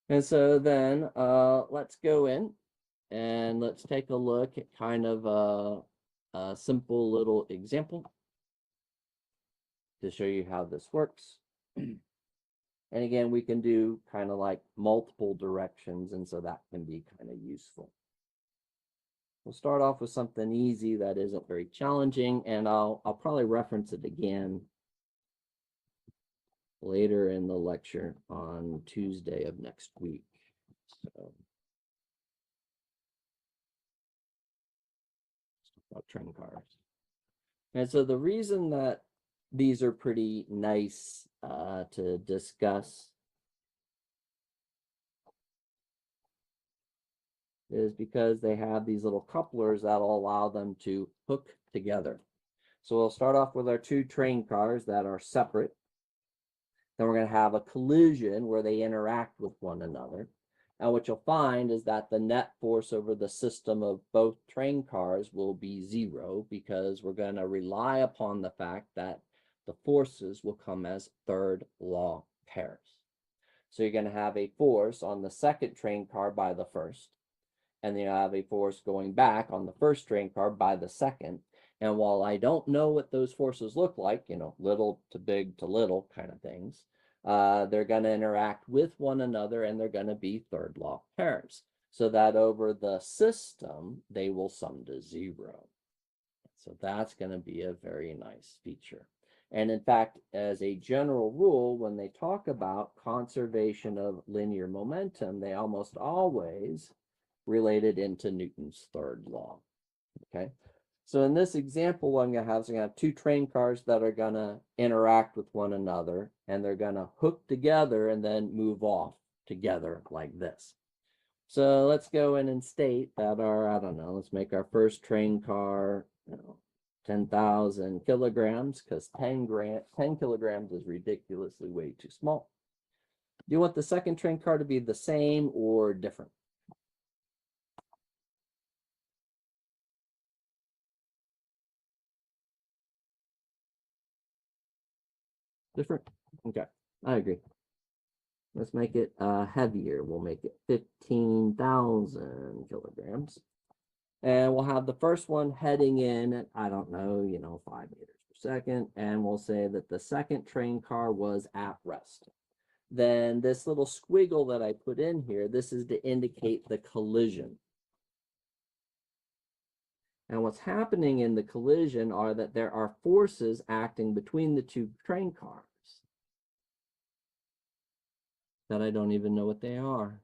And so then let's go in and let's take a look at kind of a simple little example to show you how this works. And again, we can do kind of like multiple directions, and so that can be kind of useful. We'll start off with something easy that isn't very challenging, and I'll probably reference it again later in the lecture on Tuesday of next week. So, about train cars. And so the reason that these are pretty nice to discuss is because they have these little couplers that'll allow them to hook together. So we'll start off with our two train cars that are separate. Then we're going to have a collision where they interact with one another. And what you'll find is that the net force over the system of both train cars will be zero, because we're going to rely upon the fact that the forces will come as third law pairs. So you're going to have a force on the second train car by the first, and then you have a force going back on the first train car by the second. And while I don't know what those forces look like, little to big to little kind of things, they're going to interact with one another, and they're going to be third law pairs, so that over the system, they will sum to zero. So that's going to be a very nice feature. And in fact, as a general rule, when they talk about conservation of linear momentum, they almost always relate it into Newton's third law. Okay. So in this example, what I'm going to have is I'm going to have two train cars that are going to interact with one another, and they're going to hook together and then move off together like this. So let's go in and state that I don't know, let's make our first train car, 10,000 kilograms, because 10 kilograms is ridiculously way too small. Do you want the second train car to be the same or different? Different? Okay, I agree. Let's make it heavier. We'll make it 15,000 kilograms. And we'll have the first one heading in at, I don't know, 5 meters per second. And we'll say that the second train car was at rest. Then this little squiggle that I put in here, this is to indicate the collision. And what's happening in the collision are that there are forces acting between the two train cars that I don't even know what they are.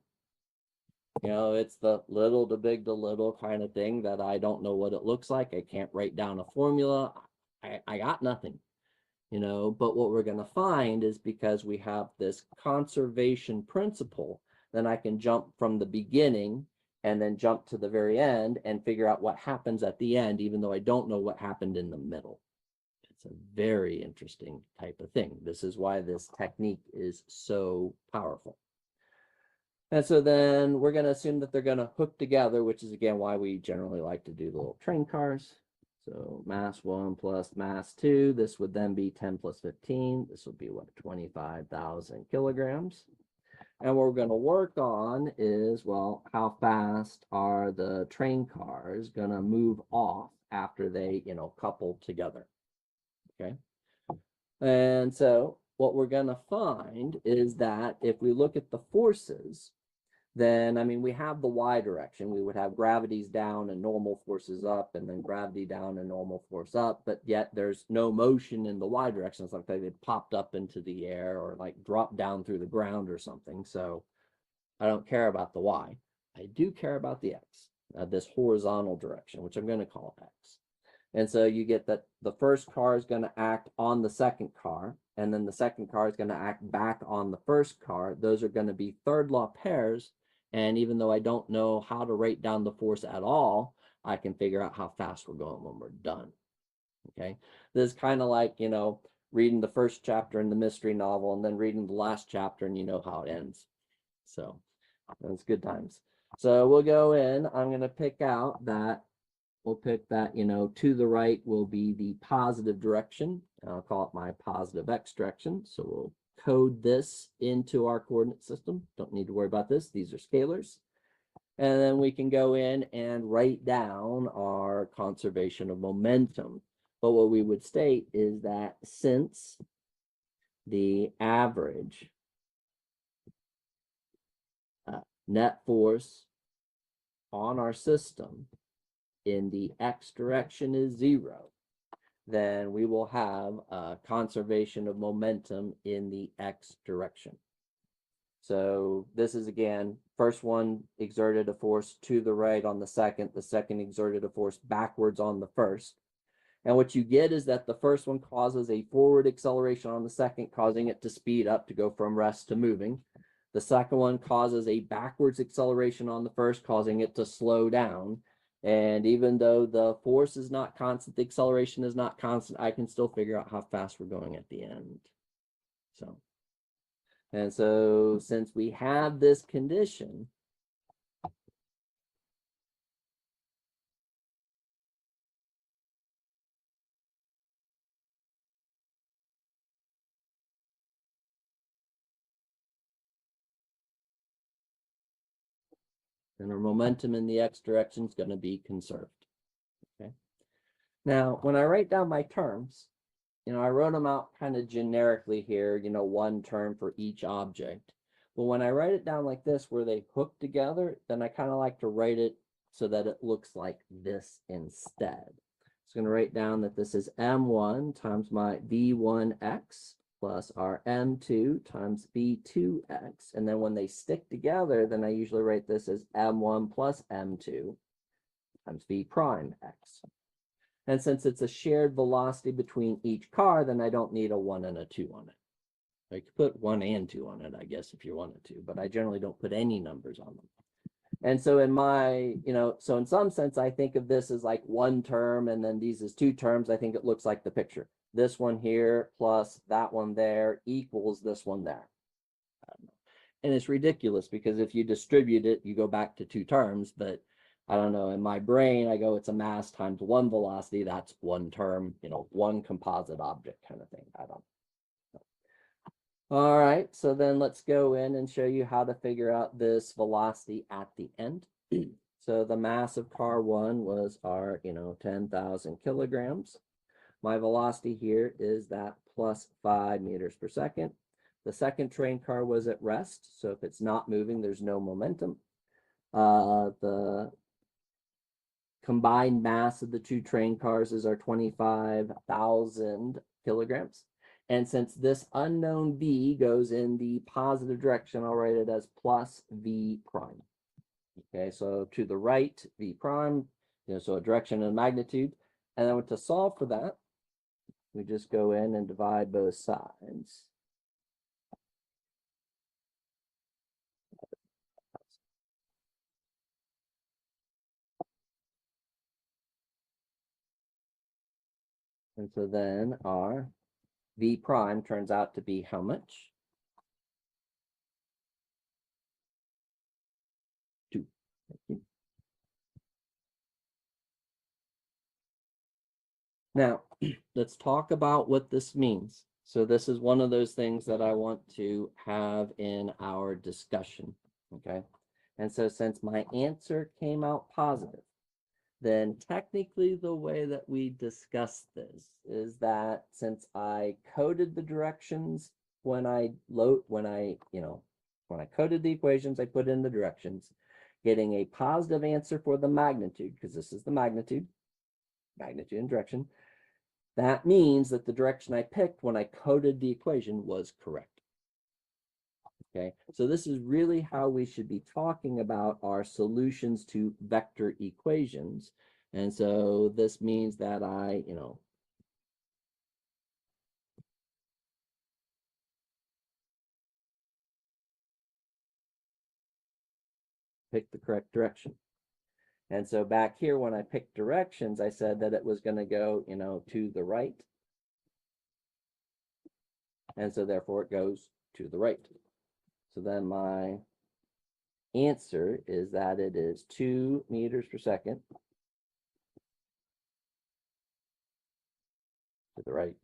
It's the little to big to little kind of thing that I don't know what it looks like. I can't write down a formula. I got nothing, but what we're going to find is, because we have this conservation principle, then I can jump from the beginning and then jump to the very end and figure out what happens at the end, even though I don't know what happened in the middle. It's a very interesting type of thing. This is why this technique is so powerful. And so then we're going to assume that they're going to hook together, which is, again, why we generally like to do the little train cars. So mass 1 plus mass 2, this would then be 10 plus 15. This would be, what, 25,000 kilograms. And what we're going to work on is, well, how fast are the train cars going to move off after they, couple together. Okay. And so what we're going to find is that if we look at the forces, then, we have the y direction. We would have gravity's down and normal forces up, and then gravity down and normal force up, but yet there's no motion in the y direction. It's like they popped up into the air or like dropped down through the ground or something. So I don't care about the y. I do care about the x, this horizontal direction, which I'm going to call x. And so you get that the first car is going to act on the second car, and then the second car is going to act back on the first car. Those are going to be third law pairs. And even though I don't know how to write down the force at all, I can figure out how fast we're going when we're done. Okay. This is kind of like, reading the first chapter in the mystery novel and then reading the last chapter, and you know how it ends. So it's good times. So we'll go in. I'm going to pick out that. We'll pick that, to the right will be the positive direction. I'll call it my positive x direction. So we'll code this into our coordinate system. Don't need to worry about this. These are scalars. And then we can go in and write down our conservation of momentum. But what we would state is that since the average net force on our system in the x direction is 0, then we will have a conservation of momentum in the x direction. So this is, again, first one exerted a force to the right on the second exerted a force backwards on the first. And what you get is that the first one causes a forward acceleration on the second, causing it to speed up to go from rest to moving. The second one causes a backwards acceleration on the first, causing it to slow down. And even though the force is not constant, the acceleration is not constant, I can still figure out how fast we're going at the end. And so since we have this condition, and our momentum in the x direction is going to be conserved. Okay. Now, when I write down my terms, I wrote them out kind of generically here, one term for each object. But when I write it down like this, where they hook together, then I kind of like to write it so that it looks like this instead. So I'm going to write down that this is m1 times my v1x plus our m2 times v2x. And then when they stick together, then I usually write this as m1 plus m2 times v prime x. And since it's a shared velocity between each car, then I don't need a 1 and a 2 on it. I could put 1 and 2 on it, I guess, if you wanted to, but I generally don't put any numbers on them. And so in my, so in some sense, I think of this as like one term, and then these as two terms. I think it looks like the picture. This one here plus that one there equals this one there. And it's ridiculous because if you distribute it, you go back to two terms, but I don't know, in my brain, I go, it's a mass times one velocity. That's one term, one composite object kind of thing. I don't know. All right, so then let's go in and show you how to figure out this velocity at the end. So the mass of car one was our, 10,000 kilograms. My velocity here is that plus 5 meters per second. The second train car was at rest, so if it's not moving, there's no momentum. The combined mass of the two train cars is our 25,000 kilograms. And since this unknown v goes in the positive direction, I'll write it as plus v prime. Okay, so to the right, v prime, so a direction and magnitude. And then to solve for that, we just go in and divide both sides. And so then our v prime turns out to be how much? 2. Thank you. Now, let's talk about what this means. So this is one of those things that I want to have in our discussion, okay? And so since my answer came out positive, then technically the way that we discuss this is that since I coded the directions when I coded the equations, I put in the directions, getting a positive answer for the magnitude, because this is the magnitude and direction. That means that the direction I picked when I coded the equation was correct. Okay, so this is really how we should be talking about our solutions to vector equations. And so this means that I, pick the correct direction. And so back here, when I picked directions, I said that it was going to go, to the right. And so therefore it goes to the right. So then my answer is that it is 2 meters per second to the right.